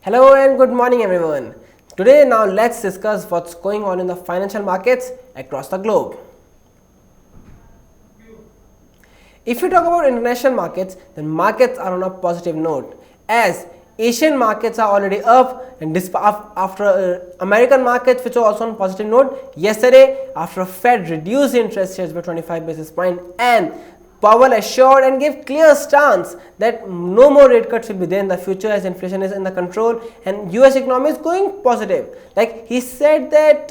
Hello and good morning everyone. Today now let's discuss what's going on in the financial markets across the globe. If we talk about international markets, then markets are on a positive note as Asian markets are already up and after American markets which are also on positive note. Yesterday after Fed reduced interest rates by 25 basis points and Powell assured and gave clear stance that no more rate cuts will be there in the future as inflation is under control and US economy is going positive. Like he said that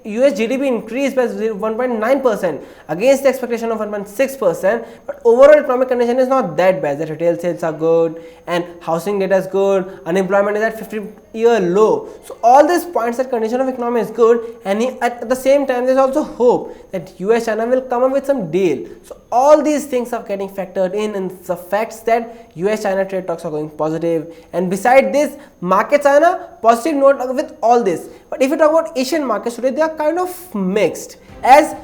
US GDP increased by 1.9% against the expectation of 1.6%, but overall economic condition is not that bad. The retail sales are good and housing data is good, unemployment is at 50-year low. So all these points that condition of economy is good, and at the same time there is also hope that US China will come up with some deal. So all these things are getting factored in the facts that US China trade talks are going positive, and beside this markets are on a positive note with all this. But if you talk about Asian markets today, they are kind of mixed as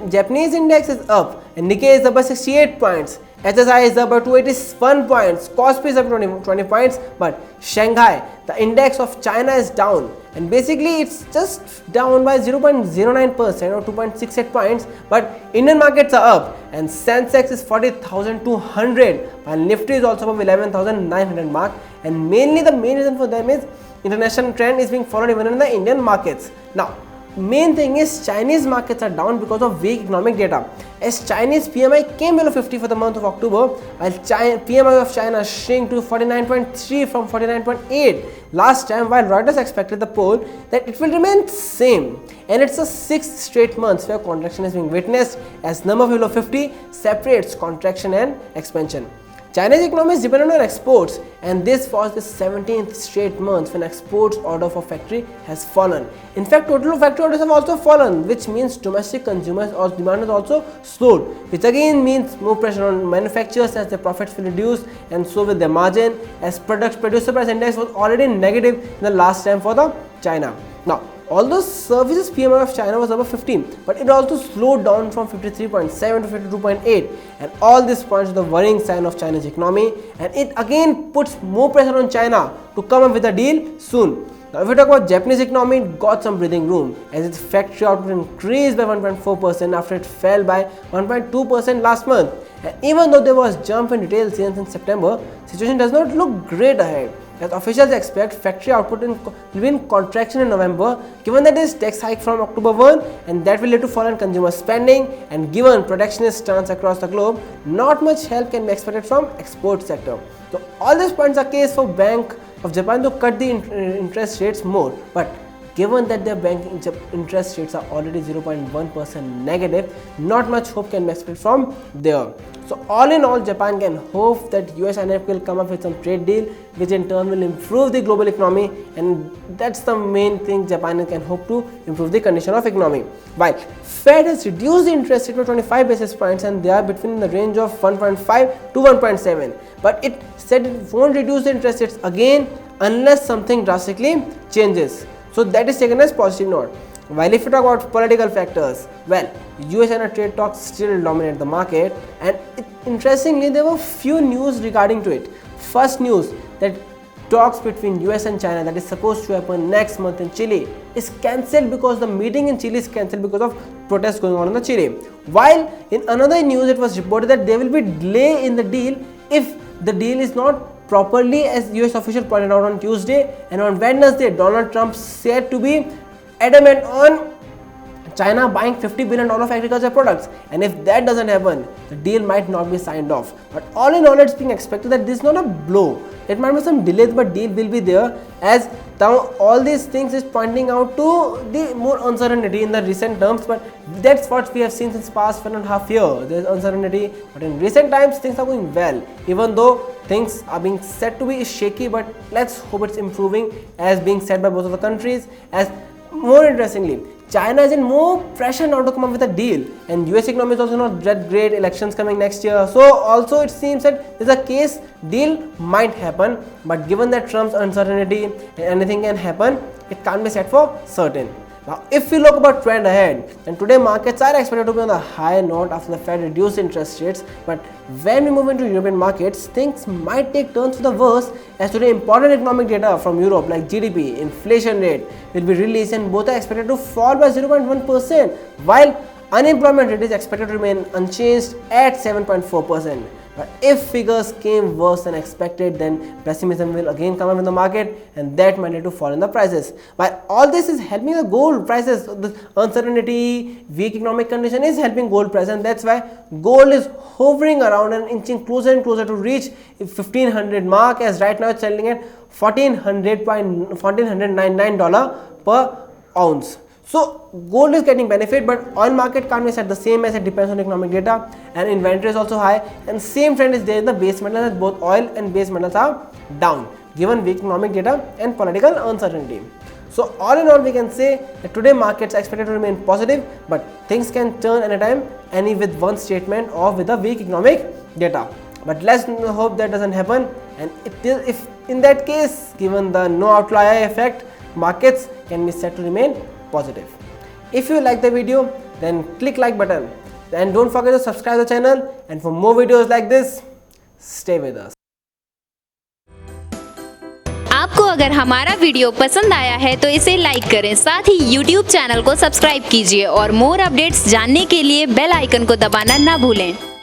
Japanese index is up and Nikkei is up by 68 points, HSI is up by 281 points, Kospi is up 20 points, but Shanghai, the index of China is down and basically it's just down by 0.09% or 2.68 points, but Indian markets are up and Sensex is 40,200 while Nifty is also above 11,900 mark, and mainly the main reason for them is international trend is being followed even in the Indian markets. Now main thing is Chinese markets are down because of weak economic data as Chinese PMI came below 50 for the month of October while PMI of China shrink to 49.3 from 49.8 last time, while Reuters expected the poll that it will remain same, and it's the 6th straight month where contraction is being witnessed as number below 50 separates contraction and expansion. China's economy is dependent on exports, and this was the 17th straight month when exports order for factory has fallen. In fact, total factory orders have also fallen, which means domestic consumers or demand has also slowed, which again means more pressure on manufacturers as their profits will reduce and so will their margin, as producer price index was already negative in the last time for the China. Now, although services PMI of China was above 15, but it also slowed down from 53.7 to 52.8, and all this points to the worrying sign of China's economy, and it again puts more pressure on China to come up with a deal soon. Now if we talk about Japanese economy, it got some breathing room as its factory output increased by 1.4% after it fell by 1.2% last month, and even though there was jump in retail sales in September, situation does not look great ahead as officials expect factory output will be in contraction in November given that there is tax hike from October 1 and that will lead to fall in consumer spending, and given protectionist stance across the globe, not much help can be expected from export sector. So all these points are case for Bank of Japan to cut the interest rates more, but given that their bank interest rates are already 0.1% negative, not much hope can be expected from there. So all in all, Japan can hope that US and will come up with some trade deal which in turn will improve the global economy, and that's the main thing Japan can hope to improve the condition of economy. While Fed has reduced the interest rate by 25 basis points and they are between the range of 1.5 to 1.7, but it said it won't reduce the interest rates again unless something drastically changes. So that is taken as positive note. While if you talk about political factors, well, US and trade talks still dominate the market, and interestingly there were few news regarding to it. First news that talks between US and China that is supposed to happen next month in Chile is cancelled because the meeting in Chile is cancelled because of protests going on in the Chile. While in another news it was reported that there will be delay in the deal if the deal is not properly as US official pointed out on Tuesday, and on Wednesday Donald Trump said to be adamant on China buying $50 billion of agriculture products, and if that doesn't happen, the deal might not be signed off. But all in all, it's being expected that this is not a blow. It might be some delays, but deal will be there, as now all these things is pointing out to the more uncertainty in the recent terms, but that's what we have seen since past 1.5 years. There's uncertainty, but in recent times things are going well, even though things are being said to be shaky, but let's hope it's improving as being said by both of the countries. As more interestingly, China is in more pressure now to come up with a deal, and US economy is also not that great, elections coming next year, so also it seems that there's a case deal might happen, but given that Trump's uncertainty, anything can happen, it can't be said for certain. Now, if we look about trend ahead, then today markets are expected to be on the high note after the Fed reduced interest rates. But when we move into European markets, things might take turns for the worse, as today important economic data from Europe like GDP, inflation rate will be released, and both are expected to fall by 0.1%, while unemployment rate is expected to remain unchanged at 7.4%. But if figures came worse than expected, then pessimism will again come up in the market, and that might lead to fall in the prices. But all this is helping the gold prices. The uncertainty, weak economic condition is helping gold price, and that's why gold is hovering around and inching closer and closer to reach 1500 mark, as right now it's selling at $1,499 per ounce. So gold is getting benefit, but oil market can't be set the same, as it depends on economic data, and inventory is also high, and same trend is there in the base metals, as both oil and base metals are down given weak economic data and political uncertainty. So all in all, we can say that today markets are expected to remain positive, but things can turn anytime, any with one statement or with a weak economic data. But let's hope that doesn't happen, and if in that case, given the no outlier effect, markets can be said to remain positive. If you like the video, then click like button, and don't forget to subscribe the channel, and for more videos like this, stay with us. आपको अगर हमारा video पसंद आया है तो इसे like करें, साथ ही YouTube चैनल को सब्सक्राइब कीजिए और मोर अपडेट्स जानने के लिए बेल आइकन को दबाना ना भूलें।